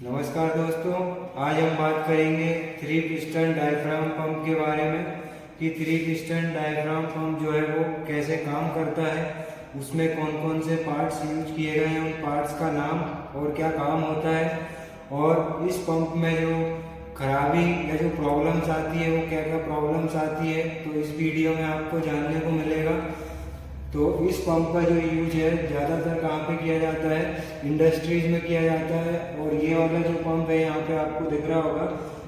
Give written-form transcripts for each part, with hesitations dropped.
नमस्कार दोस्तों, आज हम बात करेंगे थ्री पिस्टन डायफ्राम पंप के बारे में कि थ्री पिस्टन डायफ्राम पंप जो है वो कैसे काम करता है, उसमें कौन कौन से पार्ट्स यूज किए गए हैं, उन पार्ट्स का नाम और क्या काम होता है, और इस पंप में जो खराबी या जो प्रॉब्लम्स आती है वो क्या क्या प्रॉब्लम्स आती है, तो इस वीडियो में आपको जानने को मिलेगा। तो इस पंप का जो यूज है ज़्यादातर कहाँ पे किया जाता है, इंडस्ट्रीज में किया जाता है। और ये वाला जो पंप है यहाँ पे आपको दिख रहा होगा,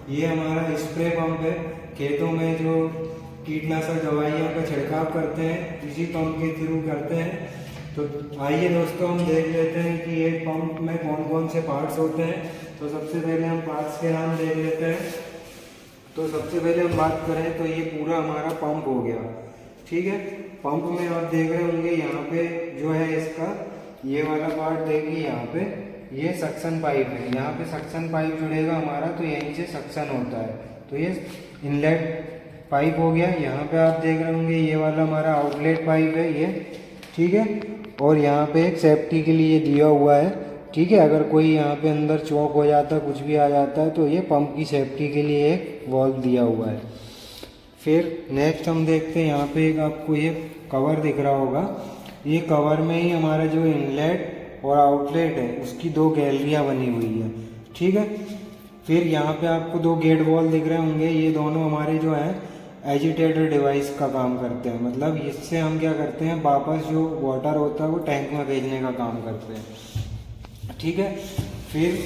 ये हमारा स्प्रे पंप है। खेतों में जो कीटनाशक दवाइयों का छिड़काव करते हैं इसी पंप के थ्रू करते हैं। तो आइए दोस्तों, हम देख लेते हैं कि ये पंप में कौन कौन से पार्ट्स होते हैं। तो सबसे पहले हम पार्ट्स के नाम देख लेते हैं। तो सबसे पहले हम बात करें तो ये पूरा हमारा पंप हो गया, ठीक है। पंप में आप देख रहे होंगे यहाँ पे जो है इसका ये वाला पार्ट देखिए, यहाँ पे ये सक्शन पाइप है, यहाँ पे सक्शन पाइप जुड़ेगा हमारा, तो यहीं से सक्शन होता है। तो ये इनलेट पाइप हो गया। यहाँ पे आप देख रहे होंगे ये वाला हमारा आउटलेट पाइप है ये, ठीक है। और यहाँ पे एक सेफ्टी के लिए दिया हुआ है, ठीक है। अगर कोई यहाँ पे अंदर चौक हो जाता है, कुछ भी आ जाता है, तो ये पंप की सेफ्टी के लिए एक वॉल्व दिया हुआ है। फिर नेक्स्ट हम देखते हैं, यहाँ पे एक आपको ये कवर दिख रहा होगा। ये कवर में ही हमारा जो इनलेट और आउटलेट है उसकी दो गैलरियाँ बनी हुई है, ठीक है। फिर यहाँ पे आपको दो गेट वॉल दिख रहे होंगे, ये दोनों हमारे जो है एजिटेटर डिवाइस का काम करते हैं। मतलब इससे हम क्या करते हैं, वापस जो वाटर होता है वो टैंक में भेजने का काम करते हैं, ठीक है। फिर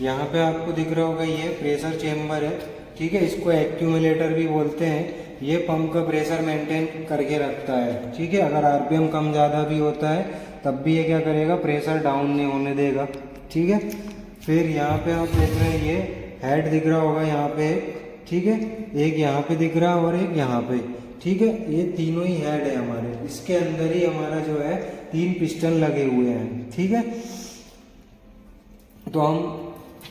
यहाँ पे आपको दिख रहा होगा ये प्रेशर चेम्बर है, ठीक है। इसको एक्यूमुलेटर भी बोलते हैं। ये पंप का प्रेशर मेंटेन करके रखता है, ठीक है। अगर आरपीएम कम ज़्यादा भी होता है तब भी ये क्या करेगा, प्रेशर डाउन नहीं होने देगा, ठीक है। फिर यहाँ पे आप देख रहे हैं ये हेड दिख रहा होगा यहाँ पे, ठीक है। एक यहाँ पे दिख रहा है और एक यहाँ पे, ठीक है। ये तीनों ही हेड है हमारे। इसके अंदर ही हमारा जो है 3 पिस्टन लगे हुए हैं, ठीक है। तो हम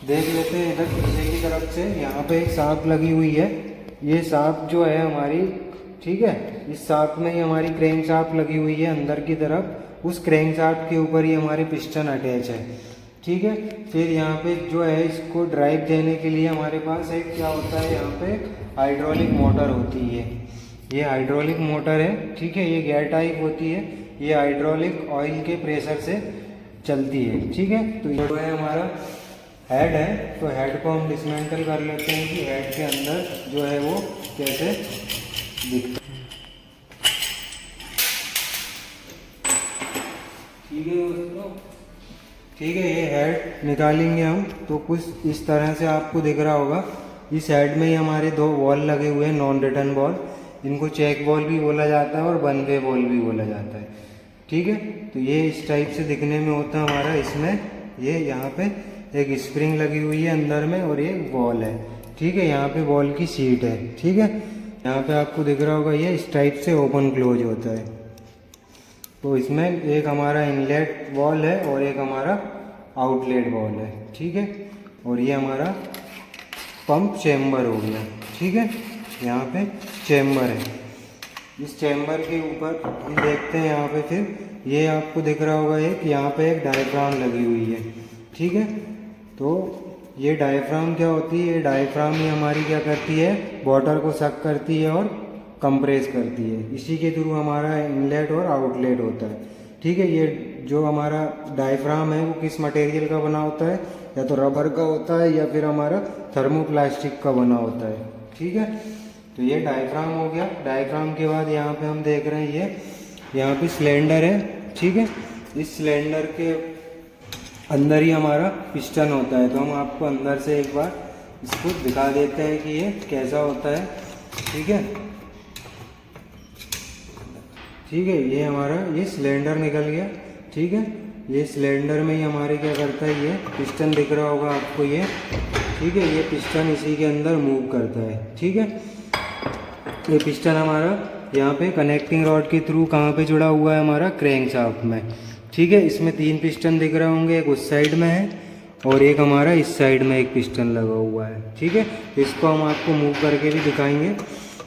देख लेते हैं इधर पीछे की तरफ से, यहाँ पे एक शाफ्ट लगी हुई है। ये शाफ्ट जो है हमारी, ठीक है, इस शाफ्ट में ही हमारी क्रैंक शाफ्ट लगी हुई है अंदर की तरफ। उस क्रैंक शाफ्ट के ऊपर ही हमारे पिस्टन अटैच है, ठीक है। फिर यहाँ पे जो है इसको ड्राइव देने के लिए हमारे पास एक क्या होता है, यहाँ पे हाइड्रोलिक मोटर होती है। ये हाइड्रोलिक मोटर है, ठीक है। ये गियर टाइप होती है, ये हाइड्रोलिक ऑयल के प्रेशर से चलती है, ठीक है। तो ये जो है हमारा हेड है। तो हेड को हम डिसमेंटल कर लेते हैं कि हेड के अंदर जो है वो कैसे दिखता है, ठीक है दोस्तों, ठीक है। ये हेड निकालेंगे हम तो कुछ इस तरह से आपको दिख रहा होगा। इस हेड में ही हमारे दो बॉल लगे हुए हैं, नॉन रिटर्न बॉल। इनको चेक बॉल भी बोला जाता है और वन वे बॉल भी बोला जाता है, ठीक है। तो ये इस टाइप से दिखने में होता है हमारा। इसमें ये यहाँ पे एक स्प्रिंग लगी हुई है अंदर में और एक बॉल है, ठीक है। यहाँ पे बॉल की सीट है, ठीक है। यहाँ पे आपको दिख रहा होगा ये इस टाइप से ओपन क्लोज होता है। तो इसमें एक हमारा इनलेट बॉल है और एक हमारा आउटलेट बॉल है, ठीक है। और ये हमारा पंप चेम्बर हो गया, ठीक है। यहाँ पे चेम्बर है। इस चेम्बर के ऊपर हम देखते हैं, यहाँ पे फिर ये आपको दिख रहा होगा एक यहाँ पे एक डायफ्राम लगी हुई है, ठीक है। तो ये डायफ्राम क्या होती है, ये डायफ्राम ही हमारी क्या करती है, वाटर को सक करती है और कंप्रेस करती है। इसी के थ्रू हमारा इनलेट और आउटलेट होता है, ठीक है। ये जो हमारा डायफ्राम है वो किस मटेरियल का बना होता है, या तो रबर का होता है या फिर हमारा थर्मोप्लास्टिक का बना होता है, ठीक है। तो ये डायफ्राम हो गया। डायफ्राम के बाद यहाँ पे हम देख रहे हैं ये यहाँ पे सिलेंडर है, ठीक है। इस सिलेंडर के अंदर ही हमारा पिस्टन होता है। तो हम आपको अंदर से एक बार इसको दिखा देते हैं कि ये कैसा होता है, ठीक है, ठीक है। ये हमारा ये सिलेंडर निकल गया, ठीक है। ये सिलेंडर में ही हमारे क्या करता है, ये पिस्टन दिख रहा होगा आपको ये, ठीक है। ये पिस्टन इसी के अंदर मूव करता है, ठीक है। ये पिस्टन हमारा यहाँ पे कनेक्टिंग रॉड के थ्रू कहाँ पे जुड़ा हुआ है, हमारा क्रैंक शाफ्ट में, ठीक है। इसमें 3 पिस्टन दिख रहे होंगे, एक उस साइड में है और एक हमारा इस साइड में एक पिस्टन लगा हुआ है, ठीक है। इसको हम आपको मूव करके भी दिखाएंगे,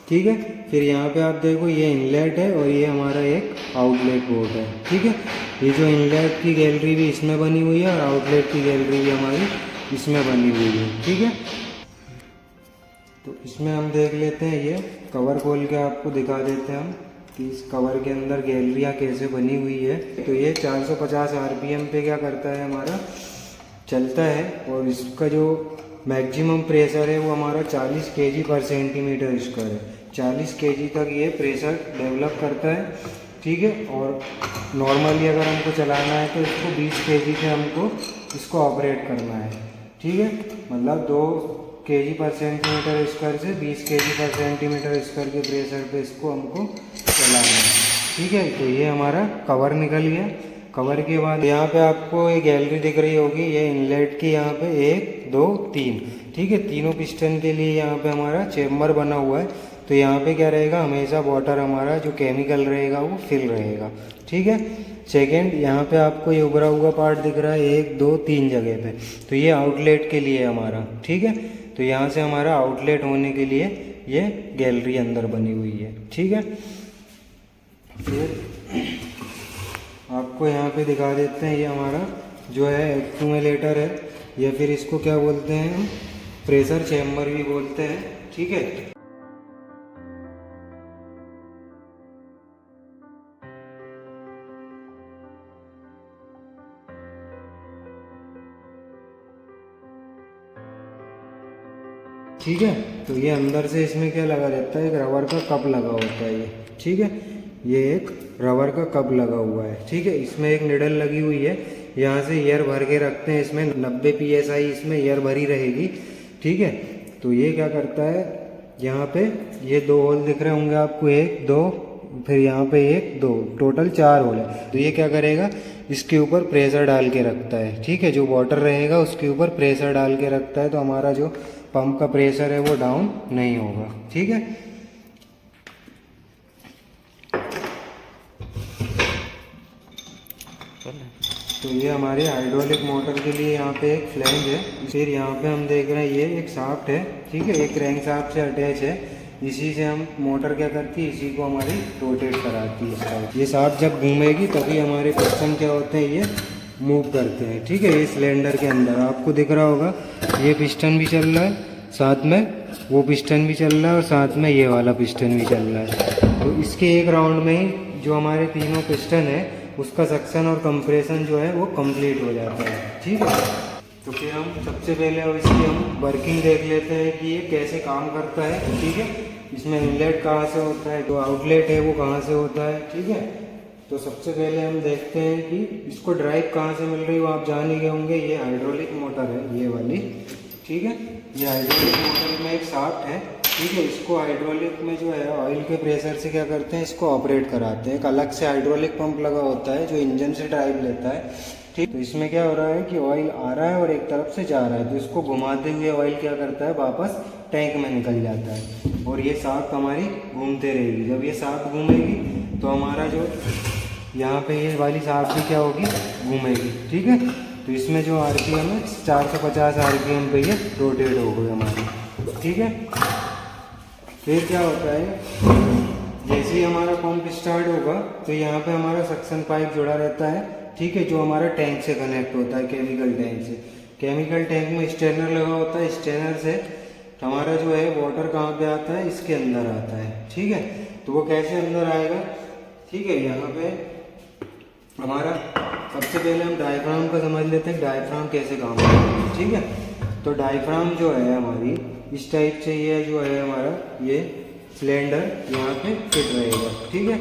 ठीक है। फिर यहाँ पे आप देखो ये इनलेट है और ये हमारा एक आउटलेट पोर्ट है, ठीक है। ये जो इनलेट की गैलरी भी इसमें बनी हुई है और आउटलेट की गैलरी भी हमारी इसमें बनी हुई है। ठीक है, तो इसमें हम देख लेते हैं, ये कवर खोल के आपको दिखा देते हैं हम कि इस कवर के अंदर गैलरियाँ कैसे बनी हुई है। तो ये 450 आरपीएम पे क्या करता है, हमारा चलता है, और इसका जो मैक्सिमम प्रेशर है वो हमारा 40 kg पर सेंटीमीटर स्क्वायर है। 40 kg तक ये प्रेशर डेवलप करता है। ठीक है, और नॉर्मली अगर हमको चलाना है तो इसको 20 kg से हमको इसको ऑपरेट करना है। ठीक है, मतलब 2 kg पर सेंटीमीटर स्क्वायर से 20 kg पर सेंटीमीटर स्क्वायर के प्रेशर पे इसको हमको चलाना है। ठीक है, तो ये हमारा कवर निकल गया। कवर के बाद यहाँ पे आपको एक गैलरी दिख रही होगी, ये इनलेट की यहाँ पे 1 2 3। ठीक है, तीनों पिस्टन के लिए यहाँ पे हमारा चेम्बर बना हुआ है। तो यहाँ पे क्या रहेगा, हमेशा वाटर हमारा जो केमिकल रहेगा वो फिल रहेगा। ठीक है, सेकेंड यहाँ पे आपको ये उभरा हुआ पार्ट दिख रहा है 1 2 3 जगह पे, तो ये आउटलेट के लिए हमारा। ठीक है, तो यहाँ से हमारा आउटलेट होने के लिए ये गैलरी अंदर बनी हुई है। ठीक है, फिर आपको यहाँ पे दिखा देते हैं, ये हमारा जो है एक्यूमुलेटर है, या फिर इसको क्या बोलते हैं, प्रेशर चैम्बर भी बोलते हैं। ठीक है, ठीक है, तो ये अंदर से इसमें क्या लगा रहता है, एक रबर का कप लगा होता है ये। ठीक है, ये एक रबर का कप लगा हुआ है। ठीक है, इसमें एक निडल लगी हुई है, यहाँ से एयर भर के रखते हैं, इसमें 90 psi इसमें एयर भरी रहेगी। ठीक है, तो ये क्या करता है, यहाँ पे ये 2 होल दिख रहे होंगे आपको, 1 2, फिर यहाँ पे 1 2, टोटल 4 होल है। तो ये क्या करेगा, इसके ऊपर प्रेशर डाल के रखता है। ठीक है, जो वाटर रहेगा उसके ऊपर प्रेशर डाल के रखता है, तो हमारा जो पंप का प्रेशर है वो डाउन नहीं होगा। ठीक है, तो ये हमारे हाइड्रोलिक मोटर के लिए यहाँ पे एक फ्लैंज है। फिर यहाँ पे हम देख रहे हैं ये एक शाफ्ट है। ठीक है, एक क्रैंक शाफ्ट से अटैच है, इसी से हम मोटर क्या करती है, इसी को हमारी रोटेट कराती है। ये शाफ्ट जब घूमेगी तभी हमारे पिस्टन क्या होते हैं, ये मूव करते हैं। ठीक है, ये सिलेंडर के अंदर आपको दिख रहा होगा, ये पिस्टन भी चल रहा है, साथ में वो पिस्टन भी चल रहा है, और साथ में ये वाला पिस्टन भी चल रहा है। तो इसके एक राउंड में ही जो हमारे तीनों पिस्टन है उसका सक्शन और कंप्रेशन जो है वो कंप्लीट हो जाता है। ठीक है, तो फिर हम सबसे पहले अब इसकी हम वर्किंग देख लेते हैं कि ये कैसे काम करता है। ठीक है, इसमें इनलेट कहाँ से होता है, जो आउटलेट है वो कहाँ से होता है। ठीक है, तो सबसे पहले हम देखते हैं कि इसको ड्राइव कहाँ से मिल रही है, वो आप जान ही गए होंगे, ये हाइड्रोलिक मोटर है ये वाली। ठीक है, ये हाइड्रोलिक मोटर में एक शाफ्ट है। ठीक है, इसको हाइड्रोलिक में जो है ऑयल के प्रेशर से क्या करते हैं, इसको ऑपरेट कराते हैं। एक अलग से हाइड्रोलिक पंप लगा होता है जो इंजन से ड्राइव लेता है। ठीक, तो इसमें क्या हो रहा है कि ऑयल आ रहा है और एक तरफ से जा रहा है, तो इसको घुमाते हुए ऑयल क्या करता है, वापस टैंक में निकल जाता है, और ये शाफ्ट हमारी घूमते रहेगी। जब ये शाफ्ट घूमेगी तो हमारा जो यहाँ पे ये वाली शाफ्ट भी क्या होगी, घूमेगी। ठीक है, तो इसमें जो आरपीएम है 450 आरपीएम पे ये रोटेट हो गई हमारी। ठीक है, फिर क्या होता है, जैसे ही हमारा पंप स्टार्ट होगा तो यहाँ पे हमारा सक्शन पाइप जुड़ा रहता है। ठीक है, जो हमारा टैंक से कनेक्ट होता है, केमिकल टैंक से। केमिकल टैंक में स्टेनर लगा होता है, स्टेनर से हमारा जो है वाटर कहाँ पे आता है, इसके अंदर आता है। ठीक है, तो वो कैसे अंदर आएगा। ठीक है, यहाँ पे हमारा सबसे पहले हम डायफ्राम का समझ लेते हैं, डायफ्राम कैसे काम करता है। ठीक है, तो डायफ्राम जो है हमारी इस टाइप से, ये जो है हमारा ये सिलेंडर यहाँ पे फिट रहेगा। ठीक है,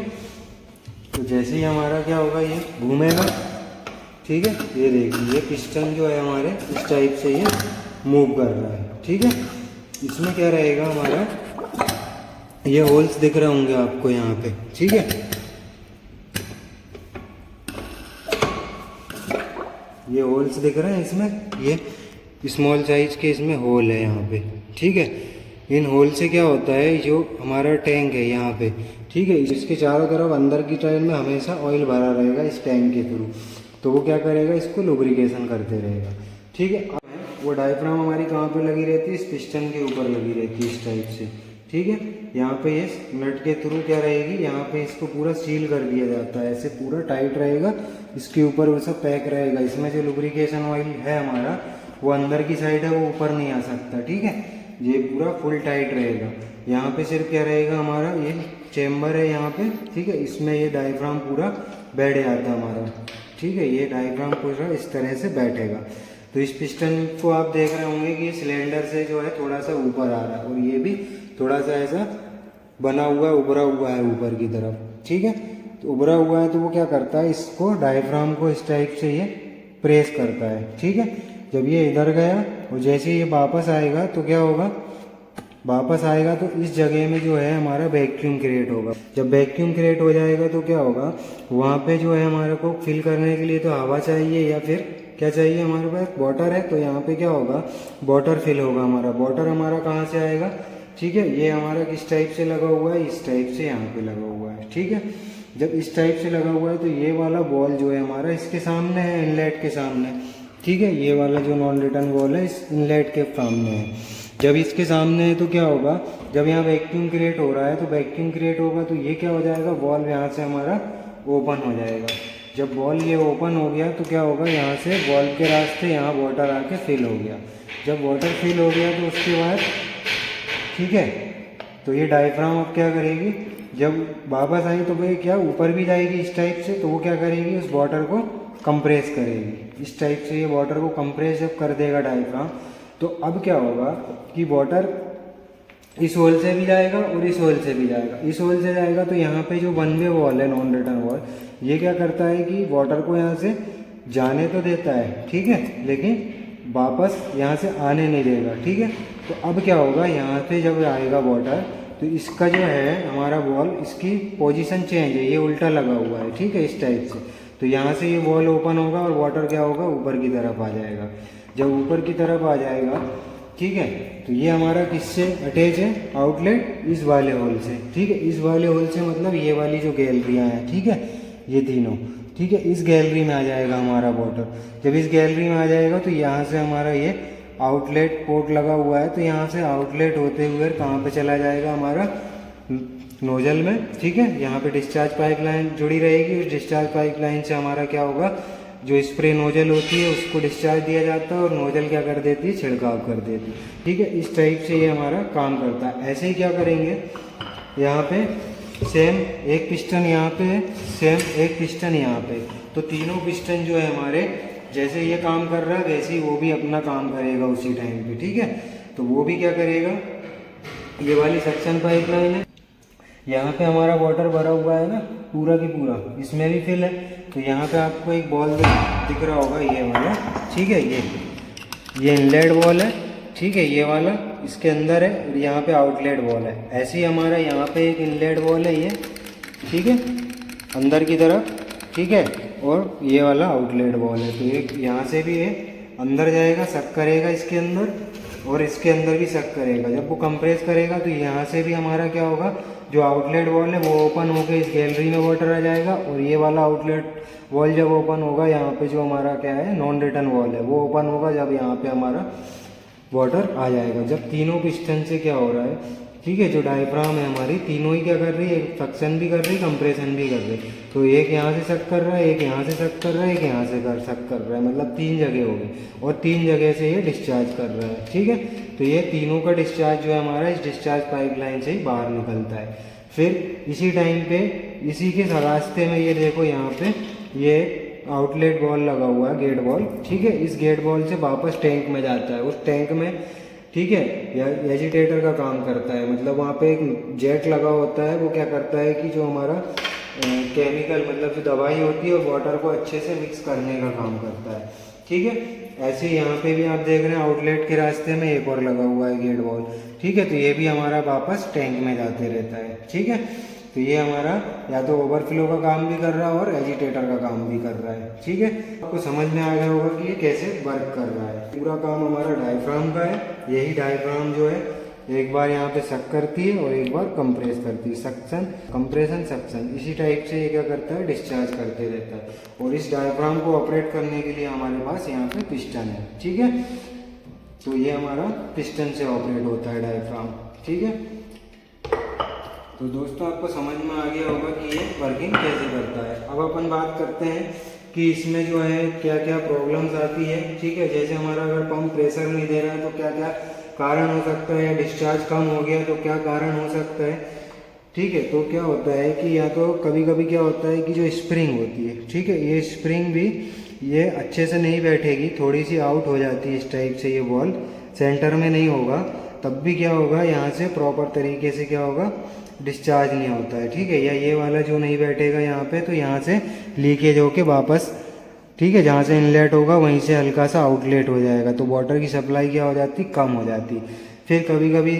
तो जैसे ही हमारा क्या होगा, ये घूमेगा। ठीक है, ये देखिए ये पिस्टन जो है हमारे इस टाइप से ये मूव कर रहा है। ठीक है, इसमें क्या रहेगा हमारा, ये होल्स दिख रहे होंगे आपको यहाँ पे। ठीक है, ये होल्स दिख रहे हैं, इसमें ये स्मॉल साइज के इसमें होल है यहाँ पे। ठीक है, इन होल से क्या होता है, जो हमारा टैंक है यहाँ पे, ठीक है, इसके चारों तरफ अंदर की साइड में हमेशा ऑयल भरा रहेगा इस टैंक के थ्रू, तो वो क्या करेगा, इसको लुब्रिकेशन करते रहेगा। ठीक है, वो डायफ्राम हमारी कहाँ पे लगी रहती है, इस पिस्टन के ऊपर लगी रहती है इस टाइप से। ठीक है, यहाँ पे ये नट के थ्रू क्या रहेगी, यहाँ पे इसको पूरा सील कर दिया जाता है, ऐसे पूरा टाइट रहेगा, इसके ऊपर वो सब पैक रहेगा। इसमें जो लुब्रिकेशन ऑयल है हमारा वो अंदर की साइड है वो ऊपर नहीं आ सकता, ठीक है। ये पूरा फुल टाइट रहेगा। यहाँ पे सिर्फ क्या रहेगा हमारा, ये चेम्बर है यहाँ पे, ठीक है, इसमें ये डायफ्राम पूरा बैठ जाता है हमारा, ठीक है। ये डायफ्राम पूरा इस तरह से बैठेगा। तो इस पिस्टन को आप देख रहे होंगे कि सिलेंडर से जो है थोड़ा सा ऊपर आ रहा है, और ये भी थोड़ा सा ऐसा बना हुआ है, उभरा हुआ है ऊपर की तरफ, ठीक है। तो उभरा हुआ है तो वो क्या करता है, इसको डायफ्राम को इस टाइप से ये प्रेस करता है, ठीक है। जब ये इधर गया और जैसे ये वापस आएगा तो क्या होगा, वापस आएगा तो इस जगह में जो है हमारा वैक्यूम क्रिएट होगा। जब वैक्यूम क्रिएट हो जाएगा तो क्या होगा, वहाँ पे जो है हमारे को फिल करने के लिए तो हवा चाहिए, या फिर क्या चाहिए हमारे पास, वाटर है। तो यहाँ पे क्या होगा, वाटर फिल होगा हमारा। वाटर हमारा कहाँ से आएगा, ठीक है। ये हमारा किस टाइप से लगा हुआ है, इस टाइप से यहाँ पे लगा हुआ है, ठीक है। जब इस टाइप से लगा हुआ है तो ये वाला बॉल जो है हमारा इसके सामने है, इनलेट के सामने, ठीक है। ये वाला जो नॉन रिटर्न बॉल है इस इनलेट के सामने है। जब इसके सामने है तो क्या होगा, जब यहाँ वैक्यूम क्रिएट हो रहा है तो वैक्यूम क्रिएट होगा तो ये क्या हो जाएगा, बॉल यहाँ से हमारा ओपन हो जाएगा। जब बॉल ये ओपन हो गया तो क्या होगा, यहाँ से बॉल के रास्ते यहाँ वाटर आके फिल हो गया। जब वाटर फिल हो गया तो उसके बाद, ठीक है, तो ये डायफ्राम अब क्या करेगी, जब वापस आई तो भाई क्या ऊपर भी जाएगी इस टाइप से, तो वो क्या करेगी, उस वाटर को कंप्रेस करेगी। इस टाइप से ये वाटर को कंप्रेस जब कर देगा डायफ्राम, तो अब क्या होगा कि वाटर इस होल से भी जाएगा और इस होल से भी जाएगा। इस होल से जाएगा तो यहाँ पे जो वन वे वॉल है, नॉन रिटर्न वॉल, ये क्या करता है कि वाटर को यहाँ से जाने तो देता है, ठीक है, लेकिन वापस यहाँ से आने नहीं देगा, ठीक है। तो अब क्या होगा, यहाँ पे जब आएगा वाटर तो इसका जो है हमारा बॉल, इसकी पोजीशन चेंज है, ये उल्टा लगा हुआ है, ठीक है, इस टाइप से। तो यहाँ से ये बॉल ओपन होगा और वाटर क्या होगा, ऊपर की तरफ आ जाएगा। जब ऊपर की तरफ आ जाएगा, ठीक है, तो ये हमारा किससे अटैच है, आउटलेट इस वाले होल से, ठीक है। इस वाले होल से मतलब ये वाली जो गैलरियाँ हैं, ठीक है, ये तीनों, ठीक है, इस गैलरी में आ जाएगा हमारा वाटर। जब इस गैलरी में आ जाएगा तो यहाँ से हमारा ये आउटलेट पोर्ट लगा हुआ है, तो यहाँ से आउटलेट होते हुए कहाँ पे चला जाएगा, हमारा नोजल में, ठीक है। यहाँ पे डिस्चार्ज पाइपलाइन जुड़ी रहेगी। उस डिस्चार्ज पाइपलाइन से हमारा क्या होगा, जो स्प्रे नोजल होती है उसको डिस्चार्ज दिया जाता है और नोजल क्या कर देती है, छिड़काव कर देती है, ठीक है। इस टाइप से ये हमारा काम करता है। ऐसे ही क्या करेंगे, यहाँ पे सेम एक पिस्टन यहाँ पे है, सेम एक पिस्टन यहाँ पे, तो तीनों पिस्टन जो है हमारे, जैसे ये काम कर रहा है वैसे ही वो भी अपना काम करेगा उसी टाइम पे, ठीक है। तो वो भी क्या करेगा, ये वाली सक्शन पाइपलाइन है, यहाँ पे हमारा वाटर भरा हुआ है ना पूरा की पूरा, इसमें भी फिल है। तो यहाँ पे आपको एक बॉल दिख रहा होगा, ये वाला, ठीक है, ये इनलेट बॉल है, ठीक है, ये वाला इसके अंदर है और यहाँ पे आउटलेट बॉल है। ऐसे ही हमारा यहाँ पे एक इनलेट बॉल है ये, ठीक है, अंदर की तरफ, ठीक है, और ये वाला आउटलेट बॉल है। तो एक यहाँ से भी है, अंदर जाएगा, सक करेगा इसके अंदर और इसके अंदर भी सक करेगा। जब वो कंप्रेस करेगा तो यहाँ से भी हमारा क्या होगा, जो आउटलेट वॉल है वो ओपन होकर इस गैलरी में वाटर आ जाएगा, और ये वाला आउटलेट वॉल जब ओपन होगा, यहाँ पे जो हमारा क्या है नॉन रिटर्न वॉल है वो ओपन होगा, जब यहाँ पे हमारा वाटर आ जाएगा। जब तीनों पिस्टन से क्या हो रहा है, ठीक है, जो डायफ्राम है हमारी, तीनों ही क्या कर रही है, एक सक्शन भी कर रही है, कंप्रेशन भी कर रही है। तो एक यहाँ से सक कर रहा है, एक यहाँ से सक कर रहा है, एक यहाँ से सक कर रहा है, मतलब 3 जगह हो गई, और 3 जगह से ये डिस्चार्ज कर रहा है, ठीक है। तो ये तीनों का डिस्चार्ज जो है हमारा इस डिस्चार्ज पाइपलाइन से ही बाहर निकलता है। फिर इसी टाइम पे इसी के रास्ते में ये देखो, यहाँ पे ये आउटलेट बॉल लगा हुआ है, गेट बॉल, ठीक है। इस गेट बॉल से वापस टैंक में जाता है, उस टैंक में, ठीक है, एजिटेटर का काम करता है, मतलब वहाँ पे एक जेट लगा होता है, वो क्या करता है कि जो हमारा केमिकल, मतलब जो दवाई होती है और वाटर को अच्छे से मिक्स करने का काम करता है, ठीक है। ऐसे ही यहाँ पे भी आप देख रहे हैं आउटलेट के रास्ते में एक और लगा हुआ है गेट बॉल, ठीक है। तो ये भी हमारा वापस टैंक में जाते रहता है, ठीक है। तो ये हमारा या तो ओवरफ्लो का काम भी कर रहा है और एजिटेटर का काम भी कर रहा है, ठीक है। आपको समझ में आ गया होगा कि ये कैसे वर्क कर रहा है। पूरा काम हमारा डायफ्राम का है। यही डायफ्राम जो है एक बार यहाँ पे सक करती है और एक बार कंप्रेस करती है, सक्शन कंप्रेशन सक्शन, इसी टाइप से ये क्या करता है, डिस्चार्ज करते रहता है। और इस डायफ्राम को ऑपरेट करने के लिए हमारे पास यहाँ पे पिस्टन है, ठीक है। तो ये हमारा पिस्टन से ऑपरेट होता है डायफ्राम, ठीक है। तो दोस्तों आपको समझ में आ गया होगा कि ये वर्किंग कैसे करता है। अब अपन बात करते हैं कि इसमें जो है क्या क्या प्रॉब्लम्स आती है। ठीक है, जैसे हमारा अगर पंप प्रेशर नहीं दे रहा है तो क्या क्या कारण हो सकता है, या डिस्चार्ज कम हो गया तो क्या कारण हो सकता है। ठीक है, तो क्या होता है कि या तो कभी कभी क्या होता है कि जो स्प्रिंग होती है, ठीक है, ये स्प्रिंग भी ये अच्छे से नहीं बैठेगी, थोड़ी सी आउट हो जाती है इस टाइप से, ये बॉल सेंटर में नहीं होगा, तब भी क्या होगा यहाँ से प्रॉपर तरीके से क्या होगा डिस्चार्ज नहीं होता है। ठीक है, या ये वाला जो नहीं बैठेगा यहाँ पे, तो यहाँ से लीकेज होके वापस, ठीक है, जहाँ से इनलेट होगा वहीं से हल्का सा आउटलेट हो जाएगा, तो वाटर की सप्लाई क्या हो जाती, कम हो जाती। फिर कभी कभी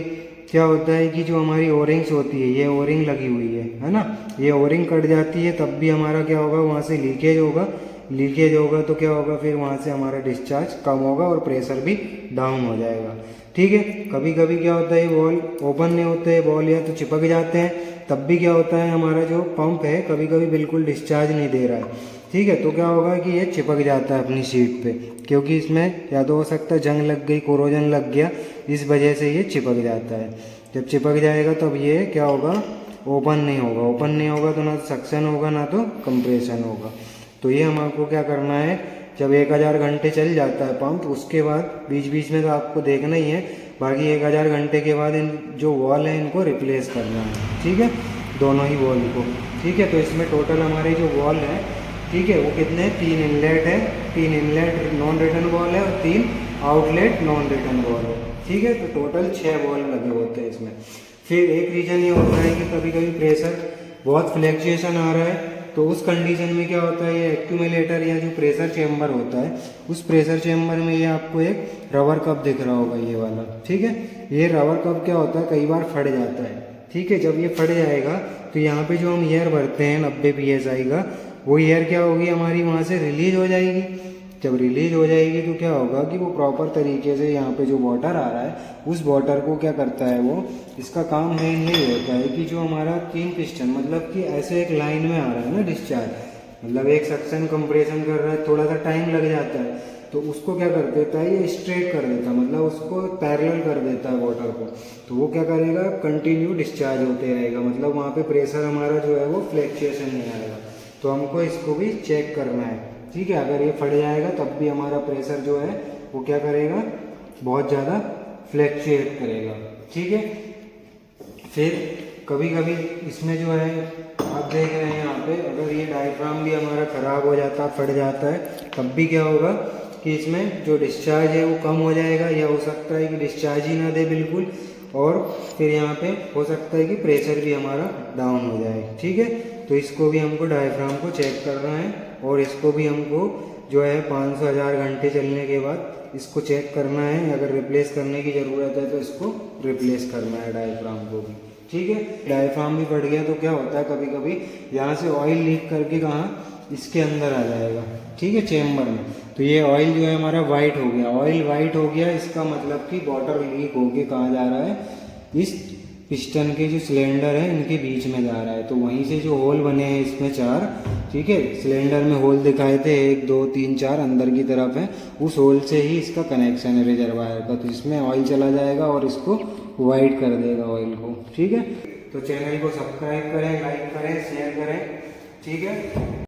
क्या होता है कि जो हमारी ओरिंग्स होती है, ये ओरिंग लगी हुई है ना, ये ओरिंग कट जाती है, तब भी हमारा क्या होगा वहाँ से लीकेज होगा। लीकेज होगा तो क्या होगा, फिर वहाँ से हमारा डिस्चार्ज कम होगा और प्रेशर भी डाउन हो जाएगा। ठीक है, कभी कभी क्या होता है बॉल ओपन नहीं होते हैं, बॉल या तो चिपक जाते हैं, तब भी क्या होता है हमारा जो पंप है कभी कभी बिल्कुल डिस्चार्ज नहीं दे रहा है। ठीक है, तो क्या होगा कि ये चिपक जाता है अपनी सीट पे, क्योंकि इसमें या तो हो सकता है जंग लग गई, कोरोजन लग गया, इस वजह से ये चिपक जाता है। जब चिपक जाएगा तब ये क्या होगा, ओपन नहीं होगा। ओपन नहीं होगा तो ना सक्शन होगा ना तो कंप्रेशन होगा। तो ये हमको क्या करना है, जब 1000 घंटे चल जाता है पंप, उसके बाद बीच बीच में तो आपको देखना ही है, बाकी 1000 घंटे के बाद इन जो वॉल है इनको रिप्लेस करना है। ठीक है, दोनों ही वॉल को। ठीक है, तो इसमें टोटल हमारे जो वॉल है, ठीक है, वो कितने 3 इनलेट है, 3 इनलेट नॉन रिटर्न वॉल है और 3 आउटलेट नॉन रिटर्न वॉल है। ठीक है, तो टोटल 6 वॉल लगे होते हैं इसमें। फिर एक रीज़न ये होता है कि कभी कभी प्रेशर बहुत फ्लैक्चुएशन आ रहा है, तो उस कंडीशन में क्या होता है, ये एक्यूमुलेटर या जो प्रेशर चेम्बर होता है, उस प्रेशर चेम्बर में ये आपको एक रबर कप दिख रहा होगा, ये वाला। ठीक है, ये रबर कप क्या होता है, कई बार फट जाता है। ठीक है, जब ये फट जाएगा तो यहाँ पे जो हम एयर भरते हैं 90 PSI का, वो एयर क्या होगी हमारी वहाँ से रिलीज हो जाएगी। जब रिलीज हो जाएगी तो क्या होगा कि वो प्रॉपर तरीके से यहाँ पे जो वाटर आ रहा है, उस वाटर को क्या करता है, वो इसका काम मेन यही होता है कि जो हमारा 3 पिस्टन, मतलब कि ऐसे एक लाइन में आ रहा है ना डिस्चार्ज, मतलब एक सक्शन कंप्रेशन कर रहा है, थोड़ा सा टाइम लग जाता है, तो उसको क्या कर देता है, ये स्ट्रेट कर देता है, मतलब उसको पैरेलल कर देता है वाटर को। तो वो क्या करेगा, कंटिन्यू डिस्चार्ज होते रहेगा, मतलब वहाँ पे प्रेशर हमारा जो है वो फ्लैक्चुएशन नहीं आएगा। तो हमको इसको भी चेक करना है। ठीक है, अगर ये फट जाएगा तब भी हमारा प्रेशर जो है वो क्या करेगा, बहुत ज़्यादा फ्लैक्चुएट करेगा। ठीक है, फिर कभी कभी इसमें जो है आप देख रहे हैं यहाँ पे, अगर ये डायफ्राम भी हमारा ख़राब हो जाता है, फट जाता है, तब भी क्या होगा कि इसमें जो डिस्चार्ज है वो कम हो जाएगा, या हो सकता है कि डिस्चार्ज ही ना दे बिल्कुल, और फिर यहाँ पे हो सकता है कि प्रेशर भी हमारा डाउन हो जाए। ठीक है, तो इसको भी हमको डायफ्राम को चेक करना है, और इसको भी हमको जो है 500-1000 घंटे चलने के बाद इसको चेक करना है। अगर रिप्लेस करने की ज़रूरत है तो इसको रिप्लेस करना है डायफ्राम को भी। ठीक है, डायफ्राम भी फट गया तो क्या होता है, कभी कभी यहाँ से ऑयल लीक करके कहाँ इसके अंदर आ जाएगा। ठीक है, चेम्बर में, तो ये ऑयल जो है हमारा वाइट हो गया। ऑयल वाइट हो गया, इसका मतलब कि वाटर लीक होके कहाँ जा रहा है, इस पिस्टन के जो सिलेंडर है इनके बीच में जा रहा है। तो वहीं से जो होल बने हैं इसमें 4, ठीक है, सिलेंडर में होल दिखाए थे 1 2 3 4 अंदर की तरफ है, उस होल से ही इसका कनेक्शन है रिजर्वायर का। तो इसमें ऑयल चला जाएगा और इसको वाइट कर देगा ऑयल को। ठीक है, तो चैनल को सब्सक्राइब करें, लाइक करें, शेयर करें। ठीक है।